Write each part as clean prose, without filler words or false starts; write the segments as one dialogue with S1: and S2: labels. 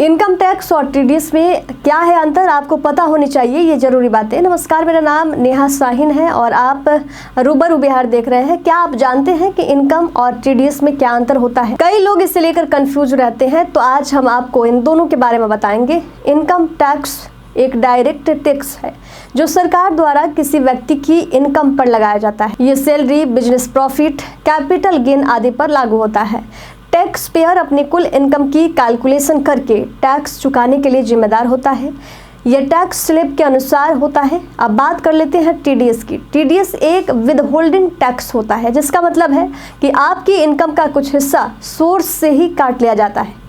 S1: Income tax और TDS में क्या है अंतर, आपको पता होनी चाहिए, ये जरूरी बात है। नमस्कार, मेरा नाम नेहा शाहीन है और आप रूबरू बिहार देख रहे हैं। क्या आप जानते हैं कि इनकम और टीडीएस में क्या अंतर होता है? कई लोग इससे लेकर कंफ्यूज रहते हैं, तो आज हम आपको इन दोनों के बारे में बताएंगे। इनकम टैक्स एक डायरेक्ट टैक्स है जो सरकार द्वारा किसी व्यक्ति की इनकम पर लगाया जाता है। ये salary, business profit, capital gain आदि पर लागू होता है। टैक्स पेयर अपनी कुल इनकम की कैलकुलेशन करके टैक्स चुकाने के लिए जिम्मेदार होता है। यह टैक्स स्लिप के अनुसार होता है। अब बात कर लेते हैं टीडीएस की। टीडीएस एक विदहोल्डिंग टैक्स होता है, जिसका मतलब है कि आपकी इनकम का कुछ हिस्सा सोर्स से ही काट लिया जाता है।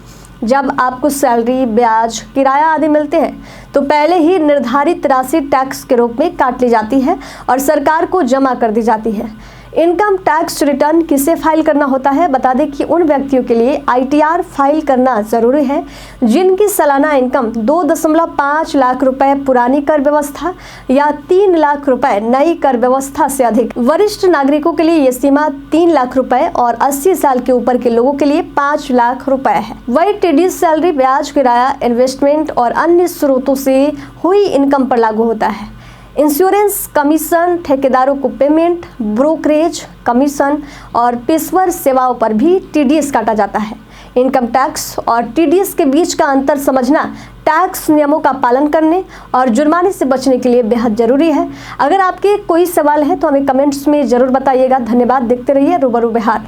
S1: जब आपको सैलरी, ब्याज, किराया आदि मिलते हैं तो पहले ही निर्धारित राशि टैक्स के रूप में काट ली जाती है और सरकार को जमा कर दी जाती है। इनकम टैक्स रिटर्न किसे फाइल करना होता है? बता दें कि उन व्यक्तियों के लिए आईटीआर फाइल करना जरूरी है जिनकी सालाना इनकम 2.5 लाख रुपए पुरानी कर व्यवस्था या 3 लाख रुपए नई कर व्यवस्था से अधिक। वरिष्ठ नागरिकों के लिए ये सीमा 3 लाख रुपए और 80 साल के ऊपर के लोगों के लिए 5 लाख रुपए है। वही टीडीएस सैलरी, ब्याज, किराया, इन्वेस्टमेंट और अन्य स्रोतों से हुई इनकम पर लागू होता है। इंश्योरेंस कमीशन, ठेकेदारों को पेमेंट, ब्रोकरेज कमीशन और पेशेवर सेवाओं पर भी टीडीएस काटा जाता है। इनकम टैक्स और टीडीएस के बीच का अंतर समझना टैक्स नियमों का पालन करने और जुर्माने से बचने के लिए बेहद जरूरी है। अगर आपके कोई सवाल है तो हमें कमेंट्स में जरूर बताइएगा। धन्यवाद। देखते रहिए रूबरू बिहार।